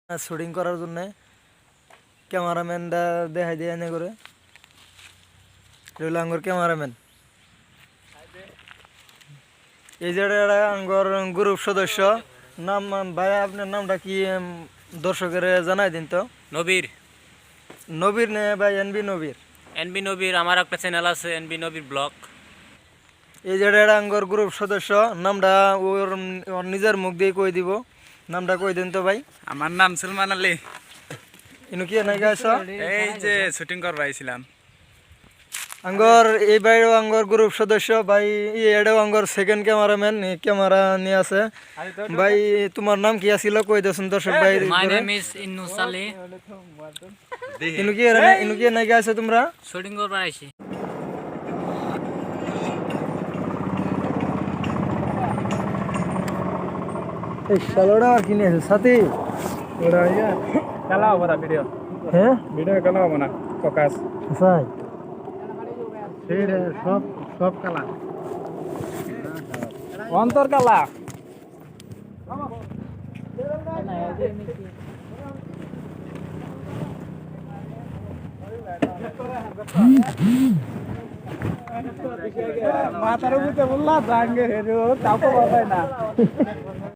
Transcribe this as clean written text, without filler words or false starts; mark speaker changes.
Speaker 1: Shooting করার জন্য ক্যামেরাম্যানটা দেখাই দিয়ে এনে করে রইল আঙ্গর ক্যামেরাম্যান। এই যে আঙ্গর গ্রুপ সদস্য নাম ভাই, আপনার নামটা কি দর্শকের জানাই দিন তো।
Speaker 2: নবীর।
Speaker 1: নবীর নে ভাই? এনবি নবীর।
Speaker 2: এনবি নবীর আমার একটা চ্যানেল আছে, এনবি নবীর ব্লগ।
Speaker 1: এই যে আঙ্গর গ্রুপ সদস্য নামটা ওর ওর নিজের মুখ দিয়ে কই দিব। নামটা কই দিন তো ভাই।
Speaker 3: আমার নাম সুলমান আলী।
Speaker 1: ইনু কি এনে গাইছো?
Speaker 3: এই যে শুটিং করবা আইছিলাম।
Speaker 1: আঙ্গর এই বাইরেও আঙ্গর গ্রুপ সদস্য ভাই, এটাও আঙ্গর সেকেন্ড ক্যামেরাম্যান, ক্যামেরা নিয়ে আছে। ভাই তোমার নাম কি আছিল কই দেন দর্শক ভাই।
Speaker 2: My name is Innus Ali.
Speaker 1: Inu কি এনে গাইছো তোমরা?
Speaker 2: শুটিং করবার আইছি।
Speaker 1: এই শালোটা আর কি নিয়ে আছে সাথী?
Speaker 3: ওরা ইয়া কালা হবে না ভিডিও।
Speaker 1: হ্যাঁ
Speaker 3: ভিডিও কালা হবে না, ফোকাস
Speaker 1: সাই
Speaker 3: সেই সব সব কালা, অন্তর কালা। মাথার উপরে বললা জাঙ্গে রে, তাও তো বাতায় না।